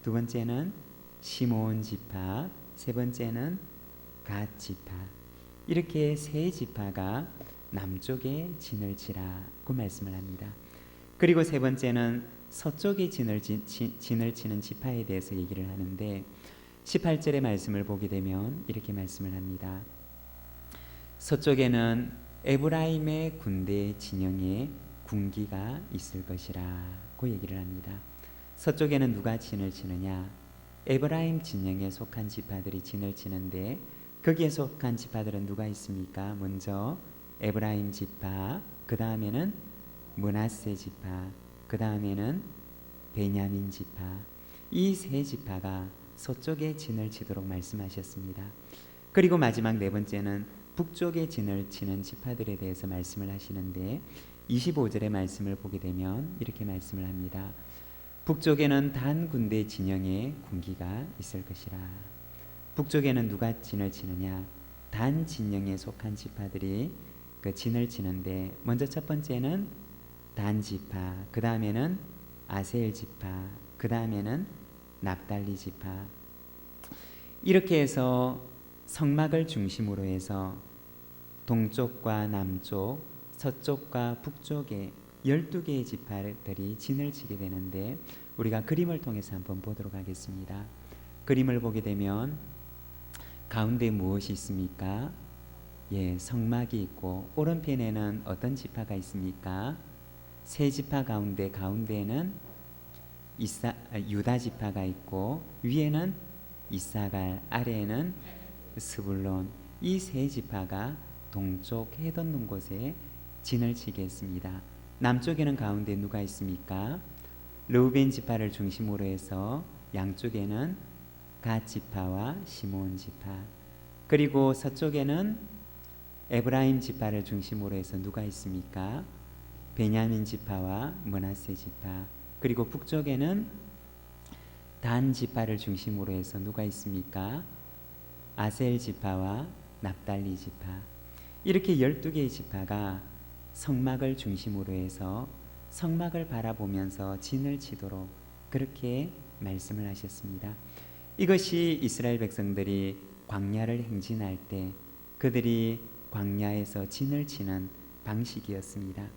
두 번째는 시몬 지파, 세 번째는 갓 지파. 이렇게 세 지파가 남쪽에 진을 치라고 말씀을 합니다. 그리고 세 번째는 서쪽에 진을 치는 지파에 대해서 얘기를 하는데 18절의 말씀을 보게 되면 이렇게 말씀을 합니다. 서쪽에는 에브라임의 군대 진영에 군기가 있을 것이라고 얘기를 합니다. 서쪽에는 누가 진을 치느냐? 에브라임 진영에 속한 지파들이 진을 치는데 거기에 속한 지파들은 누가 있습니까? 먼저 에브라임 지파, 그 다음에는 므낫세 지파, 그 다음에는 베냐민 지파. 이 세 지파가 서쪽에 진을 치도록 말씀하셨습니다. 그리고 마지막 네 번째는 북쪽에 진을 치는 지파들에 대해서 말씀을 하시는데 25절의 말씀을 보게 되면 이렇게 말씀을 합니다. 북쪽에는 단 군대 진영에 군기가 있을 것이라. 북쪽에는 누가 진을 치느냐? 단 진영에 속한 지파들이 그 진을 치는데 먼저 첫 번째는 단 지파, 그 다음에는 아셀 지파, 그 다음에는 납달리 지파. 이렇게 해서 성막을 중심으로 해서 동쪽과 남쪽, 서쪽과 북쪽에 12개의 지파들이 진을 치게 되는데 우리가 그림을 통해서 한번 보도록 하겠습니다. 그림을 보게 되면 가운데 무엇이 있습니까? 성막이 있고 오른편에는 어떤 지파가 있습니까? 세 지파 가운데에는 유다 지파가 있고 위에는 이사갈, 아래에는 스불론. 이 세 지파가 동쪽 해돋는 는 곳에 진을 치게 했습니다. 남쪽에는 가운데 누가 있습니까? 르우벤 지파를 중심으로 해서 양쪽에는 갓 지파와 시몬 지파, 그리고 서쪽에는 에브라임 지파를 중심으로 해서 누가 있습니까? 베냐민 지파와 므낫세 지파, 그리고 북쪽에는 단 지파를 중심으로 해서 누가 있습니까? 아셀 지파와 납달리 지파. 이렇게 12개의 지파가 성막을 중심으로 해서 성막을 바라보면서 진을 치도록 그렇게 말씀을 하셨습니다. 이것이 이스라엘 백성들이 광야를 행진할 때 그들이 광야에서 진을 치는 방식이었습니다.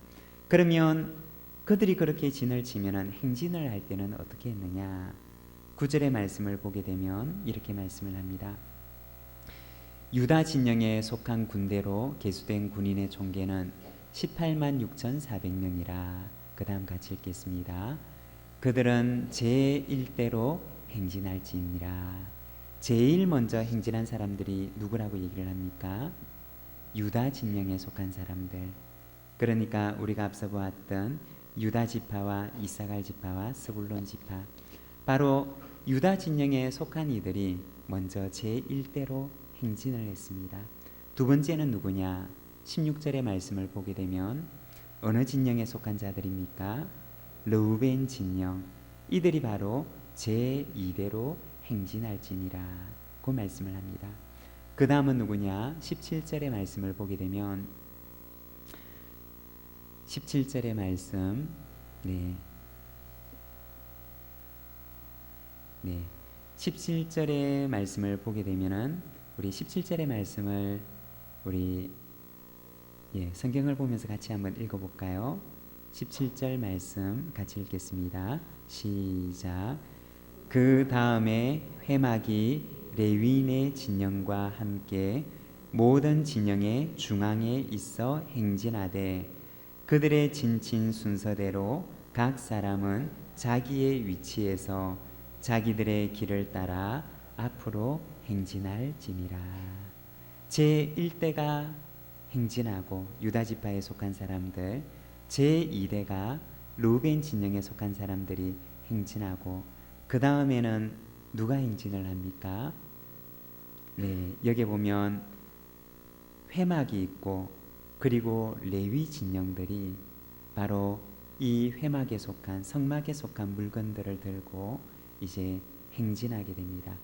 그러면 그들이 그렇게 진을 치면 행진을 할 때는 어떻게 했느냐? 9절의 말씀을 보게 되면 이렇게 말씀을 합니다. 유다 진영에 속한 군대로 계수된 군인의 총계는 18만 6,400명이라. 그 다음 같이 읽겠습니다. 그들은 제1대로 행진할지니라. 제일 먼저 행진한 사람들이 누구라고 얘기를 합니까? 유다 진영에 속한 사람들. 그러니까 우리가 앞서 보았던 유다 지파와 이사갈 지파와 스불론 지파, 바로 유다 진영에 속한 이들이 먼저 제1대로 행진을 했습니다. 두 번째는 누구냐? 16절의 말씀을 보게 되면 어느 진영에 속한 자들입니까? 르우벤 진영. 이들이 바로 제2대로 행진할지니라 그 말씀을 합니다. 그 다음은 누구냐? 17절의 말씀을 보게 되면 17절의 말씀, 17절의 말씀을 보게 되면은 우리 17절의 말씀을 우리 성경을 보면서 같이 한번 읽어볼까요? 17절 말씀 같이 읽겠습니다. 시작. 그 다음에 회막이 레위인의 진영과 함께 모든 진영의 중앙에 있어 행진하되 그들의 진친 순서대로 각 사람은 자기의 위치에서 자기들의 길을 따라 앞으로 행진할지니라. 제1대가 행진하고 유다 지파에 속한 사람들, 제2대가 루벤 진영에 속한 사람들이 행진하고 그 다음에는 누가 행진을 합니까? 여기 보면 회막이 있고 그리고 레위 진영들이 바로 이 회막에 속한 성막에 속한 물건들을 들고 이제 행진하게 됩니다.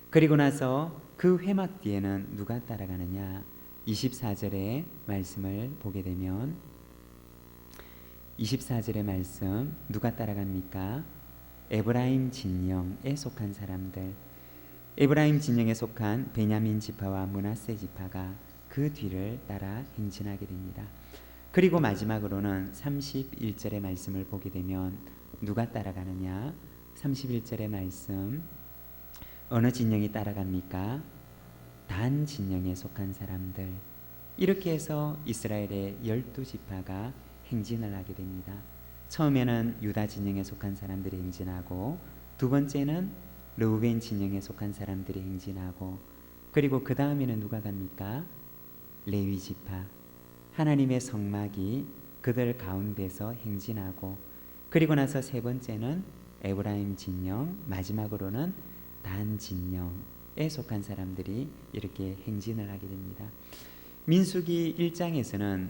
그리고 나서 그 회막 뒤에는 누가 따라가느냐? 24절의 말씀을 보게 되면 24절의 말씀 누가 따라갑니까? 에브라임 진영에 속한 사람들, 에브라임 진영에 속한 베냐민 지파와 므낫세 지파가 그 뒤를 따라 행진하게 됩니다. 그리고 마지막으로는 31절의 말씀을 보게 되면 누가 따라가느냐? 31절의 말씀, 어느 진영이 따라갑니까? 단 진영에 속한 사람들. 이렇게 해서 이스라엘의 12지파가 행진을 하게 됩니다. 처음에는 유다 진영에 속한 사람들이 행진하고, 두 번째는 르우벤 진영에 속한 사람들이 행진하고, 그리고 그 다음에는 누가 갑니까? 레위 지파. 하나님의 성막이 그들 가운데서 행진하고, 그리고 나서 세 번째는 에브라임 진영, 마지막으로는 단 진영에 속한 사람들이 이렇게 행진을 하게 됩니다. 민수기 1장에서는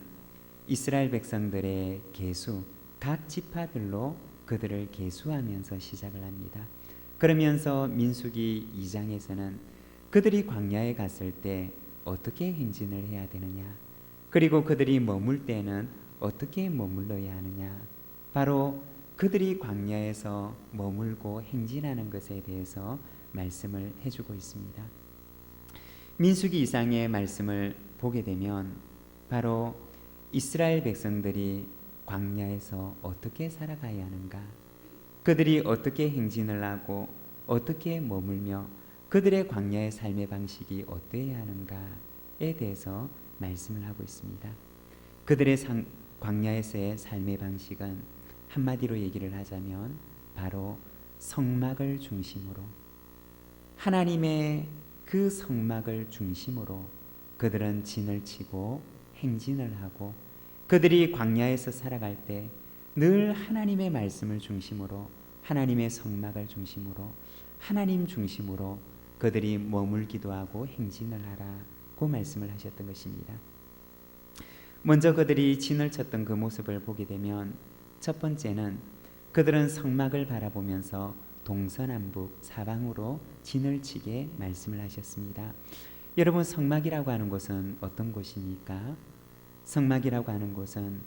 이스라엘 백성들의 계수, 각 지파별로 그들을 계수하면서 시작을 합니다. 그러면서 민수기 2장에서는 그들이 광야에 갔을 때 어떻게 행진을 해야 되느냐, 그리고 그들이 머물 때는 어떻게 머물러야 하느냐, 바로 그들이 광야에서 머물고 행진하는 것에 대해서 말씀을 해주고 있습니다. 민수기 2장의 말씀을 보게 되면 바로 이스라엘 백성들이 광야에서 어떻게 살아가야 하는가, 그들이 어떻게 행진을 하고 어떻게 머물며 그들의 광야의 삶의 방식이 어떠해야 하는가에 대해서 말씀을 하고 있습니다. 그들의 광야에서의 삶의 방식은 한마디로 얘기를 하자면 바로 성막을 중심으로, 하나님의 그 성막을 중심으로 그들은 진을 치고 행진을 하고, 그들이 광야에서 살아갈 때 늘 하나님의 말씀을 중심으로, 하나님의 성막을 중심으로, 하나님 중심으로 그들이 머물기도 하고 행진을 하라고 말씀을 하셨던 것입니다. 먼저 그들이 진을 쳤던 그 모습을 보게 되면 첫 번째는 그들은 성막을 바라보면서 동서남북 사방으로 진을 치게 말씀을 하셨습니다. 여러분, 성막이라고 하는 곳은 어떤 곳입니까? 성막이라고 하는 곳은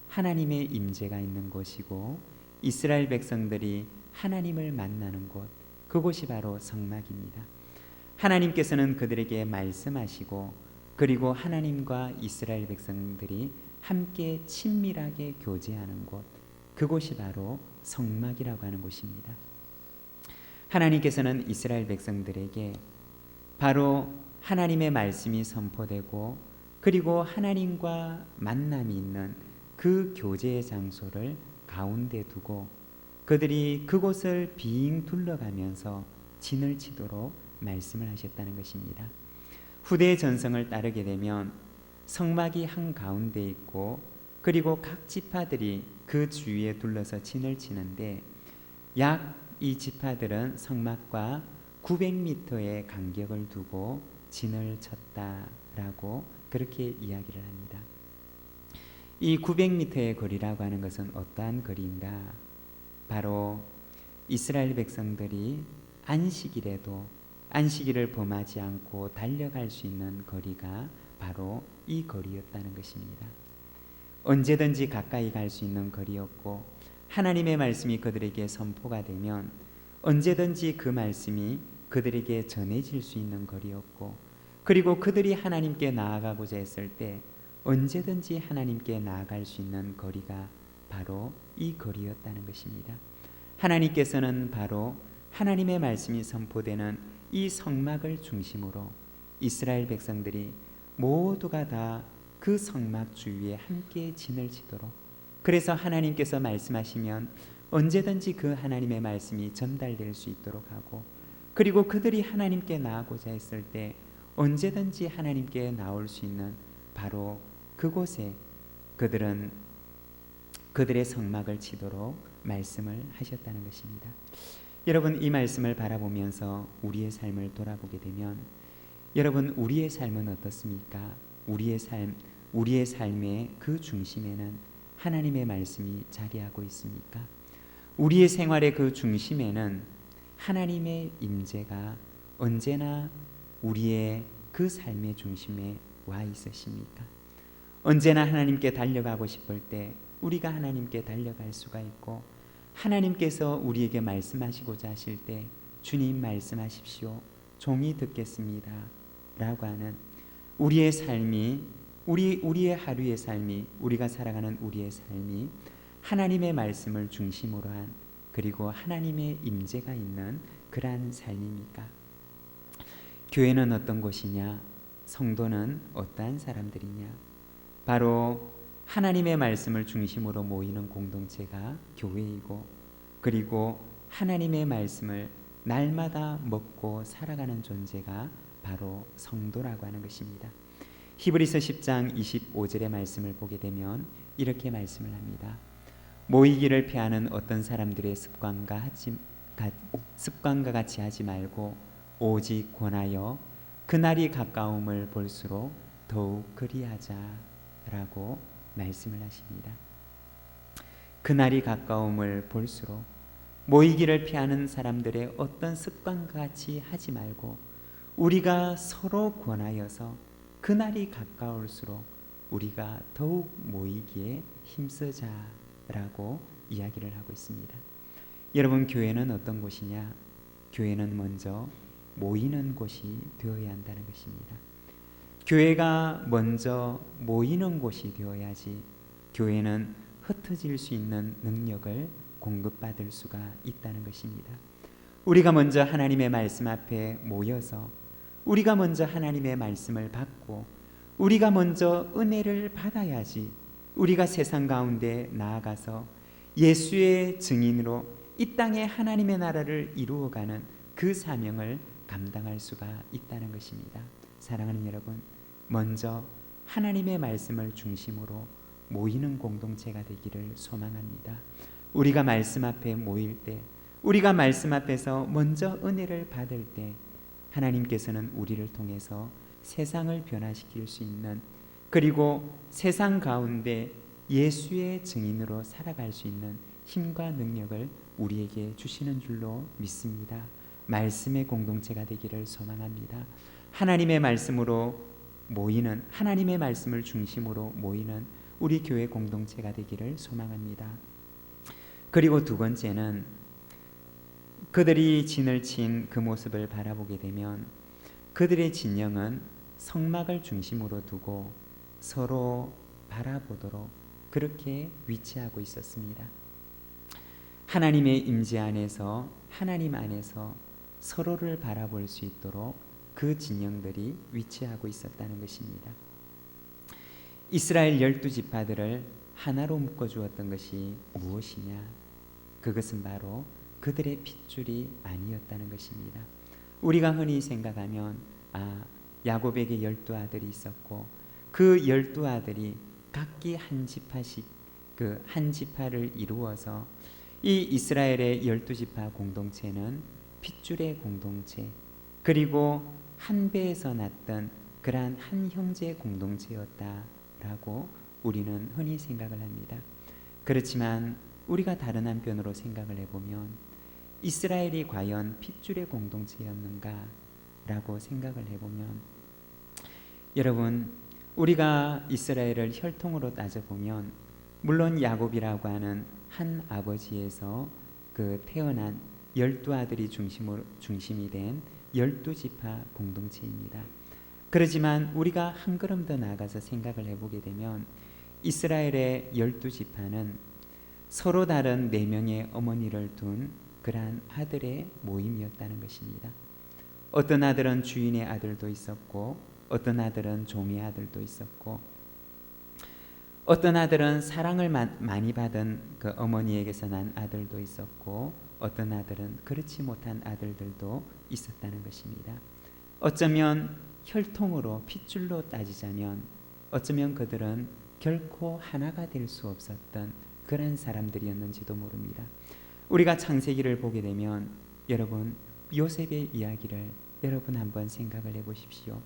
하나님의 임재가 있는 곳이고, 이스라엘 백성들이 하나님을 만나는 곳, 그곳이 바로 성막입니다. 하나님께서는 그들에게 말씀하시고, 그리고 하나님과 이스라엘 백성들이 함께 친밀하게 교제하는 곳, 그곳이 바로 성막이라고 하는 곳입니다. 하나님께서는 이스라엘 백성들에게 바로 하나님의 말씀이 선포되고, 그리고 하나님과 만남이 있는 그 교제의 장소를 가운데 두고 그들이 그곳을 빙 둘러가면서 진을 치도록 말씀을 하셨다는 것입니다. 후대의 전성을 따르게 되면 성막이 한가운데 있고, 그리고 각 지파들이 그 주위에 둘러서 진을 치는데, 약 이 지파들은 성막과 900m의 간격을 두고 진을 쳤다라고 그렇게 이야기를 합니다. 이 900m의 거리라고 하는 것은 어떠한 거리인가? 바로 이스라엘 백성들이 안식일에도 안식일을 범하지 않고 달려갈 수 있는 거리가 바로 이 거리였다는 것입니다. 언제든지 가까이 갈 수 있는 거리였고, 하나님의 말씀이 그들에게 선포가 되면 언제든지 그 말씀이 그들에게 전해질 수 있는 거리였고, 그리고 그들이 하나님께 나아가고자 했을 때 언제든지 하나님께 나아갈 수 있는 거리가 바로 이 거리였다는 것입니다. 하나님께서는 바로 하나님의 말씀이 선포되는 이 성막을 중심으로 이스라엘 백성들이 모두가 다 그 성막 주위에 함께 진을 치도록, 그래서 하나님께서 말씀하시면 언제든지 그 하나님의 말씀이 전달될 수 있도록 하고, 그리고 그들이 하나님께 나아가고자 했을 때 언제든지 하나님께 나올 수 있는 바로 그곳에 그들은 그들의 성막을 치도록 말씀을 하셨다는 것입니다. 여러분, 이 말씀을 바라보면서 우리의 삶을 돌아보게 되면, 여러분, 우리의 삶은 어떻습니까? 우리의 삶의 그 중심에는 하나님의 말씀이 자리하고 있습니까? 우리의 생활의 그 중심에는 하나님의 임재가 언제나 우리의 그 삶의 중심에 와 있으십니까? 언제나 하나님께 달려가고 싶을 때 우리가 하나님께 달려갈 수가 있고, 하나님께서 우리에게 말씀하시고자 하실 때 주님 말씀하십시오. 종이 듣겠습니다. 라고 하는 우리의 삶이 우리의 하루의 삶이 우리가 살아가는 우리의 삶이 하나님의 말씀을 중심으로 한 그리고 하나님의 임재가 있는 그러한 삶입니까? 교회는 어떤 곳이냐? 성도는 어떠한 사람들이냐? 바로 하나님의 말씀을 중심으로 모이는 공동체가 교회이고 그리고 하나님의 말씀을 날마다 먹고 살아가는 존재가 바로 성도라고 하는 것입니다. 히브리서 10장 25절의 말씀을 보게 되면 이렇게 말씀을 합니다. 모이기를 피하는 어떤 사람들의 습관과 같이 하지 말고 오직 권하여 그날이 가까움을 볼수록 더욱 그리하자라고 말씀을 하십니다. 그날이 가까움을 볼수록 모이기를 피하는 사람들의 어떤 습관과 같이 하지 말고 우리가 서로 권하여서 그날이 가까울수록 우리가 더욱 모이기에 힘쓰자라고 이야기를 하고 있습니다. 여러분, 교회는 어떤 곳이냐? 교회는 먼저 모이는 곳이 되어야 한다는 것입니다. 교회가 먼저 모이는 곳이 되어야지 교회는 흩어질 수 있는 능력을 공급받을 수가 있다는 것입니다. 우리가 먼저 하나님의 말씀 앞에 모여서 우리가 먼저 하나님의 말씀을 받고 우리가 먼저 은혜를 받아야지 우리가 세상 가운데 나아가서 예수의 증인으로 이 땅에 하나님의 나라를 이루어가는 그 사명을 감당할 수가 있다는 것입니다. 사랑하는 여러분, 먼저 하나님의 말씀을 중심으로 모이는 공동체가 되기를 소망합니다. 우리가 말씀 앞에 모일 때, 우리가 말씀 앞에서 먼저 은혜를 받을 때 하나님께서는 우리를 통해서 세상을 변화시킬 수 있는 그리고 세상 가운데 예수의 증인으로 살아갈 수 있는 힘과 능력을 우리에게 주시는 줄로 믿습니다. 말씀의 공동체가 되기를 소망합니다. 하나님의 말씀으로 모이는, 하나님의 말씀을 중심으로 모이는 우리 교회 공동체가 되기를 소망합니다. 그리고 두 번째는 그들이 진을 친 그 모습을 바라보게 되면 그들의 진영은 성막을 중심으로 두고 서로 바라보도록 그렇게 위치하고 있었습니다. 하나님의 임재 안에서 하나님 안에서 서로를 바라볼 수 있도록 그 진영들이 위치하고 있었다는 것입니다. 이스라엘 12지파들을 하나로 묶어주었던 것이 무엇이냐? 그것은 바로 그들의 핏줄이 아니었다는 것입니다. 우리가 흔히 생각하면 야곱에게 12아들이 있었고 그 12아들이 각기 한 지파씩 그 한 지파를 이루어서 이 이스라엘의 12지파 공동체는 핏줄의 공동체 그리고 한 배에서 났던 그러한 한 형제 공동체였다라고 우리는 흔히 생각을 합니다. 그렇지만 우리가 다른 한편으로 생각을 해보면 이스라엘이 과연 핏줄의 공동체였는가 라고 생각을 해보면 여러분, 우리가 이스라엘을 혈통으로 따져보면 물론 야곱이라고 하는 한 아버지에서 그 태어난 12아들이 중심이 된 12지파 공동체입니다. 그렇지만 우리가 한 걸음 더 나아가서 생각을 해보게 되면 이스라엘의 12지파는 서로 다른 4명의 어머니를 둔 그러한 아들의 모임이었다는 것입니다. 어떤 아들은 주인의 아들도 있었고 어떤 아들은 종의 아들도 있었고 어떤 아들은 사랑을 많이 받은 그 어머니에게서 난 아들도 있었고 어떤 아들은 그렇지 못한 아들들도 있었다는 것입니다. 어쩌면 혈통으로 핏줄로 따지자면 어쩌면 그들은 결코 하나가 될 수 없었던 그런 사람들이었는지도 모릅니다. 우리가 창세기를 보게 되면 여러분 요셉의 이야기를 여러분 한번 생각을 해보십시오.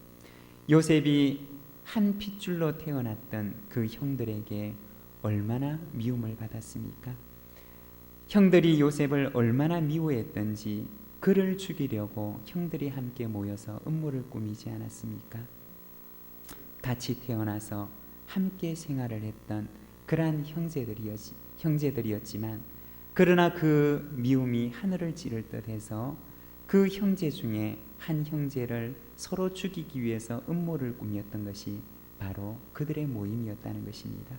요셉이 한 핏줄로 태어났던 그 형들에게 얼마나 미움을 받았습니까? 형들이 요셉을 얼마나 미워했던지 그를 죽이려고 형들이 함께 모여서 음모를 꾸미지 않았습니까? 같이 태어나서 함께 생활을 했던 그러한 형제들이었지만 그러나 그 미움이 하늘을 찌를 듯해서 그 형제 중에 한 형제를 서로 죽이기 위해서 음모를 꾸몄던 것이 바로 그들의 모임이었다는 것입니다.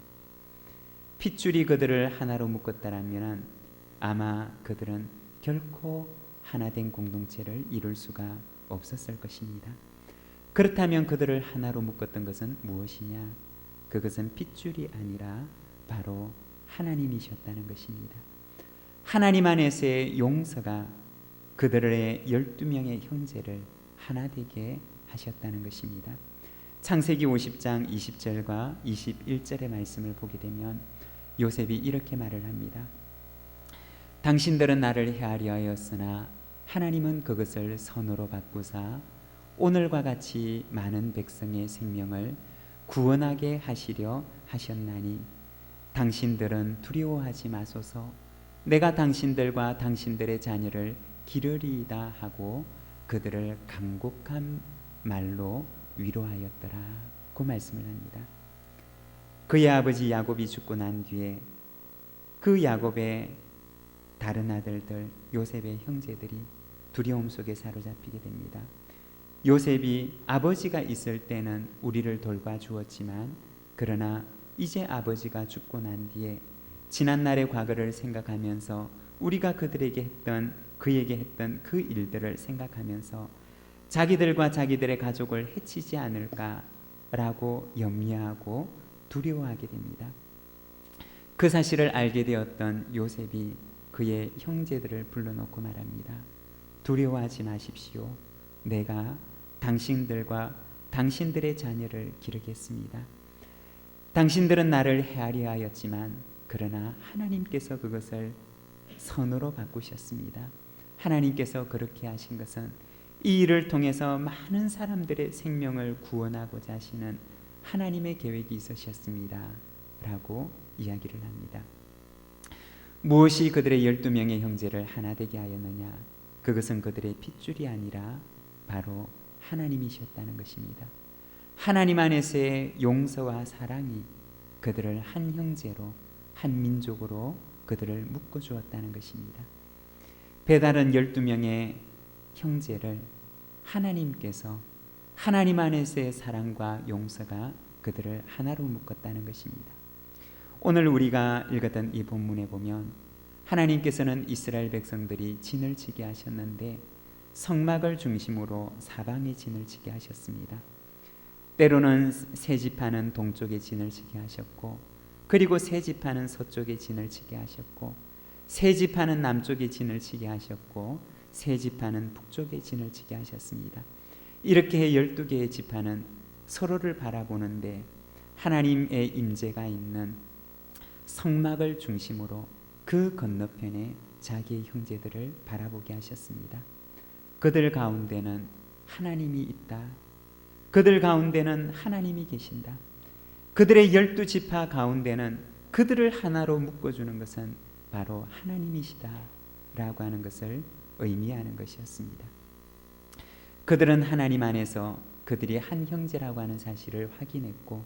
핏줄이 그들을 하나로 묶었다라면 아마 그들은 결코 하나된 공동체를 이룰 수가 없었을 것입니다. 그렇다면 그들을 하나로 묶었던 것은 무엇이냐? 그것은 핏줄이 아니라 바로 하나님이셨다는 것입니다. 하나님 안에서의 용서가 그들의 12명의 형제를 하나 되게 하셨다는 것입니다. 창세기 50장 20절과 21절의 말씀을 보게 되면 요셉이 이렇게 말을 합니다. 당신들은 나를 헤아려 하였으나 하나님은 그것을 선으로 바꾸사 오늘과 같이 많은 백성의 생명을 구원하게 하시려 하셨나니 당신들은 두려워하지 마소서. 내가 당신들과 당신들의 자녀를 기르리이다 하고 그들을 간곡한 말로 위로하였더라. 그 말씀을 합니다. 그의 아버지 야곱이 죽고 난 뒤에 그 야곱의 다른 아들들 요셉의 형제들이 두려움 속에 사로잡히게 됩니다. 요셉이 아버지가 있을 때는 우리를 돌봐주었지만 그러나 이제 아버지가 죽고 난 뒤에 지난날의 과거를 생각하면서 우리가 그에게 했던 그 일들을 생각하면서 자기들과 자기들의 가족을 해치지 않을까라고 염려하고 두려워하게 됩니다. 그 사실을 알게 되었던 요셉이 그의 형제들을 불러놓고 말합니다. 두려워하지 마십시오. 내가 당신들과 당신들의 자녀를 기르겠습니다. 당신들은 나를 헤아려 하였지만 그러나 하나님께서 그것을 선으로 바꾸셨습니다. 하나님께서 그렇게 하신 것은 이 일을 통해서 많은 사람들의 생명을 구원하고자 하시는 하나님의 계획이 있으셨습니다. 라고 이야기를 합니다. 무엇이 그들의 12명의 형제를 하나 되게 하였느냐? 그것은 그들의 핏줄이 아니라 바로 하나님이셨다는 것입니다. 하나님 안에서의 용서와 사랑이 그들을 한 형제로, 한 민족으로 그들을 묶어주었다는 것입니다. 배다른 12명의 형제를 하나님께서 하나님 안에서의 사랑과 용서가 그들을 하나로 묶었다는 것입니다. 오늘 우리가 읽었던 이 본문에 보면 하나님께서는 이스라엘 백성들이 진을 치게 하셨는데 성막을 중심으로 사방에 진을 치게 하셨습니다. 때로는 세 지파는 동쪽에 진을 치게 하셨고 그리고 세 지파는 서쪽에 진을 치게 하셨고 세 지파는 남쪽에 진을 치게 하셨고 세 지파는 북쪽에 진을 치게 하셨습니다. 이렇게 12개의 지파는 서로를 바라보는데 하나님의 임재가 있는 성막을 중심으로 그 건너편에 자기의 형제들을 바라보게 하셨습니다. 그들 가운데는 하나님이 있다. 그들 가운데는 하나님이 계신다. 그들의 12지파 가운데는 그들을 하나로 묶어주는 것은 바로 하나님이시다 라고 하는 것을 의미하는 것이었습니다. 그들은 하나님 안에서 그들이 한 형제라고 하는 사실을 확인했고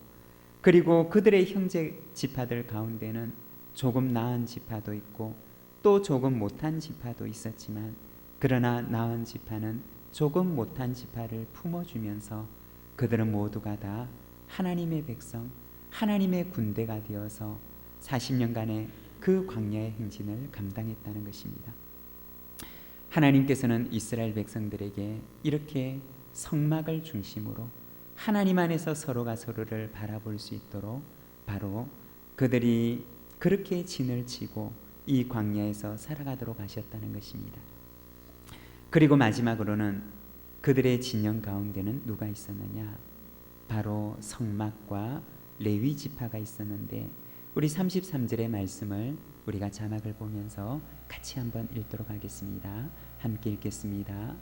그리고 그들의 형제 지파들 가운데는 조금 나은 지파도 있고 또 조금 못한 지파도 있었지만 그러나 나은 지파는 조금 못한 지파를 품어주면서 그들은 모두가 다 하나님의 백성, 하나님의 군대가 되어서 40년간의 그 광야의 행진을 감당했다는 것입니다. 하나님께서는 이스라엘 백성들에게 이렇게 성막을 중심으로 하나님 안에서 서로가 서로를 바라볼 수 있도록 바로 그들이 그렇게 진을 치고 이 광야에서 살아가도록 하셨다는 것입니다. 그리고 마지막으로는 그들의 진영 가운데는 누가 있었느냐? 바로 성막과 레위 지파가 있었는데 우리 33절의 말씀을 우리가 자막을 보면서 같이 한번 읽도록 하겠습니다. 함께 읽겠습니다.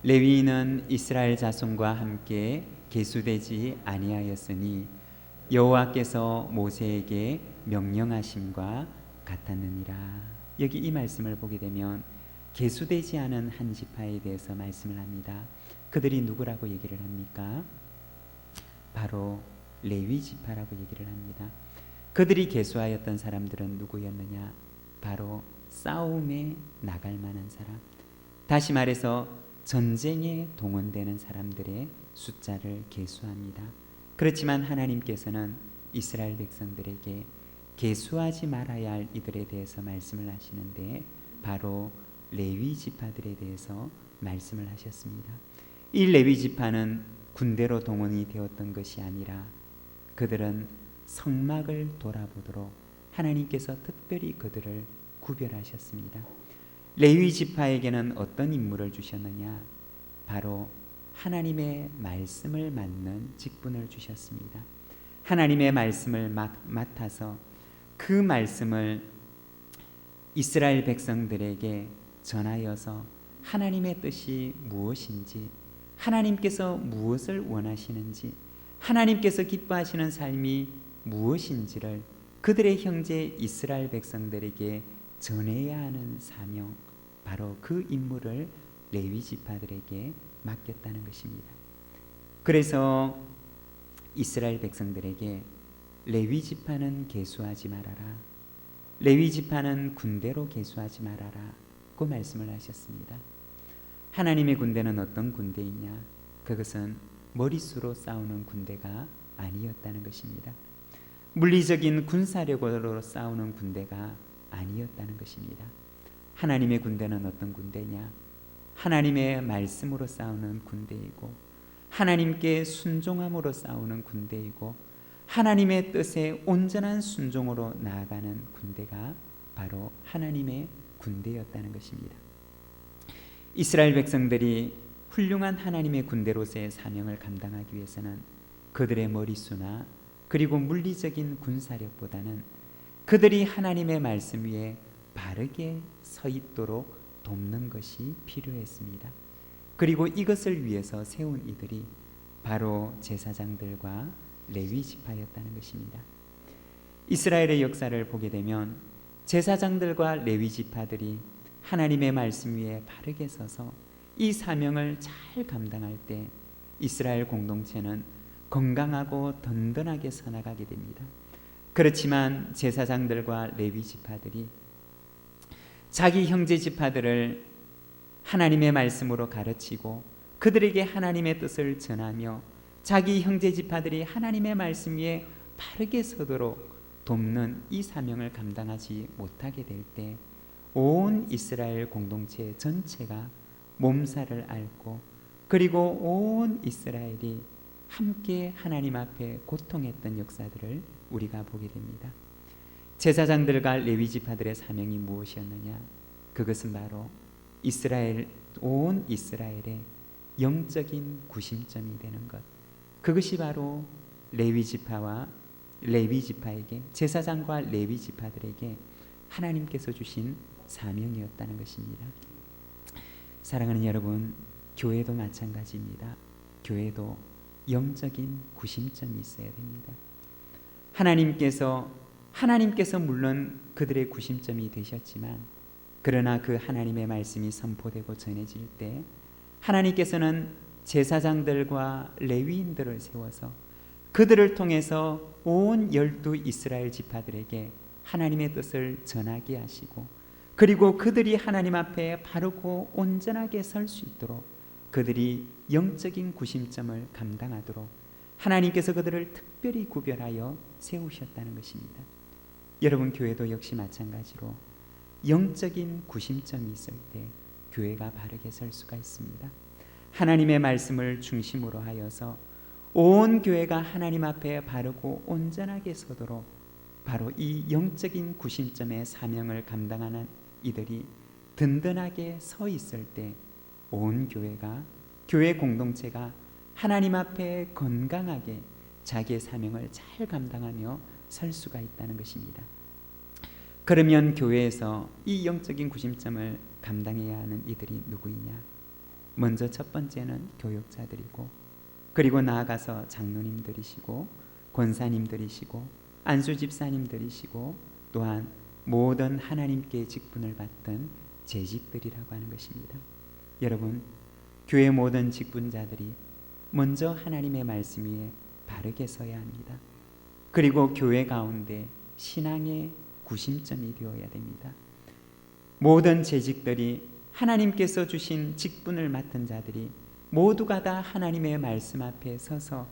레위인은 이스라엘 자손과 함께 계수되지 아니하였으니 여호와께서 모세에게 명령하심과 같았느니라. 여기 이 말씀을 보게 되면 계수되지 않은 한 지파에 대해서 말씀을 합니다. 그들이 누구라고 얘기를 합니까? 바로 레위 지파라고 얘기를 합니다. 그들이 계수하였던 사람들은 누구였느냐? 바로 싸움에 나갈 만한 사람, 다시 말해서 전쟁에 동원되는 사람들의 숫자를 계수합니다. 그렇지만 하나님께서는 이스라엘 백성들에게 계수하지 말아야 할 이들에 대해서 말씀을 하시는데 바로 레위 지파들에 대해서 말씀을 하셨습니다. 이 레위 지파는 군대로 동원이 되었던 것이 아니라 그들은 성막을 돌아보도록 하나님께서 특별히 그들을 구별하셨습니다. 레위 지파에게는 어떤 임무를 주셨느냐? 바로 하나님의 말씀을 맡는 직분을 주셨습니다. 하나님의 말씀을 맡아서 그 말씀을 이스라엘 백성들에게 전하여서 하나님의 뜻이 무엇인지, 하나님께서 무엇을 원하시는지, 하나님께서 기뻐하시는 삶이 무엇인지를 그들의 형제 이스라엘 백성들에게 전해야 하는 사명, 바로 그 임무를 레위 지파들에게 맡겼다는 것입니다. 그래서 이스라엘 백성들에게 레위 지파는 계수하지 말아라, 레위 지파는 군대로 계수하지 말아라 고 말씀을 하셨습니다. 하나님의 군대는 어떤 군대이냐? 그것은 머릿수로 싸우는 군대가 아니었다는 것입니다. 물리적인 군사력으로 싸우는 군대가 아니었다는 것입니다. 하나님의 군대는 어떤 군대냐? 하나님의 말씀으로 싸우는 군대이고, 하나님께 순종함으로 싸우는 군대이고, 하나님의 뜻에 온전한 순종으로 나아가는 군대가 바로 하나님의 군대였다는 것입니다. 이스라엘 백성들이 훌륭한 하나님의 군대로서의 사명을 감당하기 위해서는 그들의 머릿수나 그리고 물리적인 군사력보다는 그들이 하나님의 말씀 위에 바르게 서 있도록 돕는 것이 필요했습니다. 그리고 이것을 위해서 세운 이들이 바로 제사장들과 레위 지파였다는 것입니다. 이스라엘의 역사를 보게 되면 제사장들과 레위 지파들이 하나님의 말씀 위에 바르게 서서 이 사명을 잘 감당할 때 이스라엘 공동체는 건강하고 든든하게 서나가게 됩니다. 그렇지만 제사장들과 레위 지파들이 자기 형제 지파들을 하나님의 말씀으로 가르치고 그들에게 하나님의 뜻을 전하며 자기 형제 지파들이 하나님의 말씀 위에 바르게 서도록 돕는 이 사명을 감당하지 못하게 될 때 온 이스라엘 공동체 전체가 몸살을 앓고 그리고 온 이스라엘이 함께 하나님 앞에 고통했던 역사들을 우리가 보게 됩니다. 제사장들과 레위 지파들의 사명이 무엇이었느냐? 그것은 바로 온 이스라엘의 영적인 구심점이 되는 것. 그것이 바로 레위 지파에게, 제사장과 레위 지파들에게 하나님께서 주신 사명이었다는 것입니다. 사랑하는 여러분, 교회도 마찬가지입니다. 교회도 영적인 구심점이 있어야 됩니다. 하나님께서 물론 그들의 구심점이 되셨지만, 그러나 그 하나님의 말씀이 선포되고 전해질 때 하나님께서는 제사장들과 레위인들을 세워서 그들을 통해서 온 12 이스라엘 지파들에게 하나님의 뜻을 전하게 하시고, 그리고 그들이 하나님 앞에 바르고 온전하게 설 수 있도록 그들이 영적인 구심점을 감당하도록 하나님께서 그들을 특별히 구별하여 세우셨다는 것입니다. 여러분, 교회도 역시 마찬가지로 영적인 구심점이 있을 때 교회가 바르게 설 수가 있습니다. 하나님의 말씀을 중심으로 하여서 온 교회가 하나님 앞에 바르고 온전하게 서도록 바로 이 영적인 구심점의 사명을 감당하는 이들이 든든하게 서 있을 때 온 교회 공동체가 하나님 앞에 건강하게 자기의 사명을 잘 감당하며 설 수가 있다는 것입니다. 그러면 교회에서 이 영적인 구심점을 감당해야 하는 이들이 누구이냐? 먼저 첫 번째는 교역자들이고, 그리고 나아가서 장로님들이시고 권사님들이시고 안수집사님들이시고 또한 모든 하나님께 직분을 받던 재직들이라고 하는 것입니다. 여러분, 교회 모든 직분자들이 먼저 하나님의 말씀 위에 바르게 서야 합니다. 그리고 교회 가운데 신앙의 구심점이 되어야 됩니다. 모든 재직들이 하나님께서 주신 직분을 맡은 자들이 모두가 다 하나님의 말씀 앞에 서서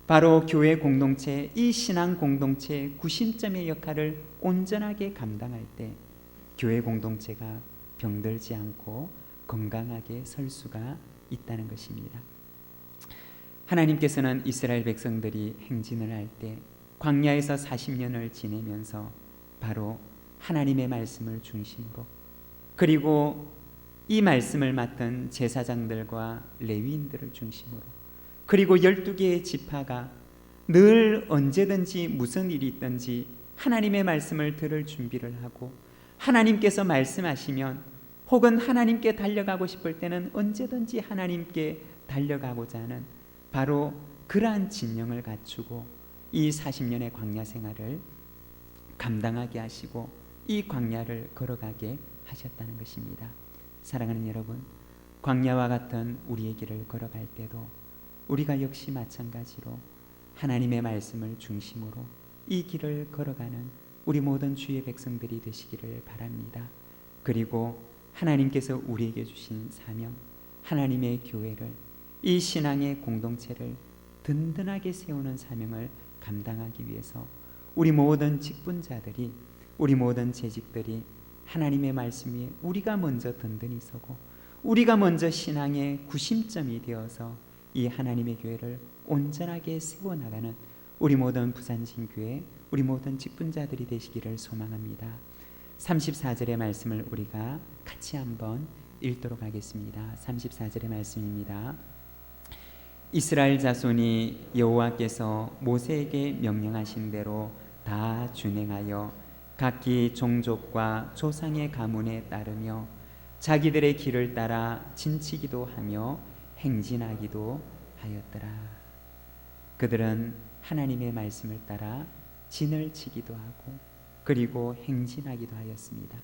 바로 교회 공동체, 이 신앙 공동체의 구심점의 역할을 온전하게 감당할 때 교회 공동체가 병들지 않고 건강하게 설 수가 있다는 것입니다. 하나님께서는 이스라엘 백성들이 행진을 할 때 광야에서 40년을 지내면서 바로 하나님의 말씀을 중심으로, 그리고 이 말씀을 맡은 제사장들과 레위인들을 중심으로, 그리고 12개의 지파가 늘 언제든지 무슨 일이 있든지 하나님의 말씀을 들을 준비를 하고, 하나님께서 말씀하시면 혹은 하나님께 달려가고 싶을 때는 언제든지 하나님께 달려가고자 하는 바로 그러한 진영을 갖추고 이 40년의 광야 생활을 감당하게 하시고 이 광야를 걸어가게 하셨다는 것입니다. 사랑하는 여러분, 광야와 같은 우리의 길을 걸어갈 때도 우리가 역시 마찬가지로 하나님의 말씀을 중심으로 이 길을 걸어가는 우리 모든 주의 백성들이 되시기를 바랍니다. 그리고 하나님께서 우리에게 주신 사명, 하나님의 교회를, 이 신앙의 공동체를 든든하게 세우는 사명을 감당하기 위해서 우리 모든 직분자들이, 우리 모든 재직들이 하나님의 말씀 위에 우리가 먼저 든든히 서고 우리가 먼저 신앙의 구심점이 되어서 이 하나님의 교회를 온전하게 세워나가는 우리 모든 부산진교회, 우리 모든 직분자들이 되시기를 소망합니다. 34절의 말씀을 우리가 같이 한번 읽도록 하겠습니다. 34절의 말씀입니다. 이스라엘 자손이 여호와께서 모세에게 명령하신 대로 다 준행하여 각기 종족과 조상의 가문에 따르며 자기들의 길을 따라 진치기도 하며 행진하기도 하였더라. 그들은 하나님의 말씀을 따라 진을 치기도 하고 그리고 행진하기도 하였습니다.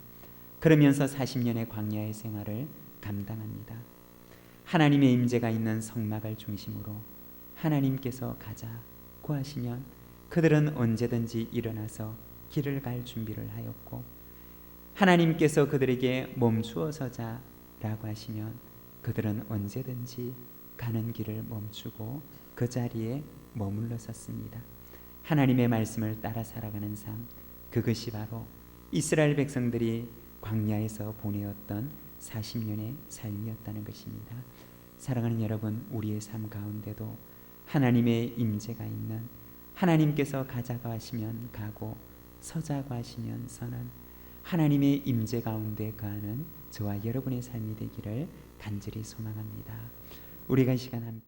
그러면서 40년의 광야의 생활을 감당합니다. 하나님의 임재가 있는 성막을 중심으로 하나님께서 가자고 하시면 그들은 언제든지 일어나서 길을 갈 준비를 하였고, 하나님께서 그들에게 멈추어 서자라고 하시면 그들은 언제든지 가는 길을 멈추고 그 자리에 머물러 섰습니다. 하나님의 말씀을 따라 살아가는 삶, 그것이 바로 이스라엘 백성들이 광야에서 보내었던 40년의 삶이었다는 것입니다. 사랑하는 여러분, 우리의 삶 가운데도 하나님의 임재가 있는, 하나님께서 가자고 하시면 가고 서자고 하시면 서는 하나님의 임재 가운데 거하는 저와 여러분의 삶이 되기를 간절히 소망합니다. 우리가 이 시간 함께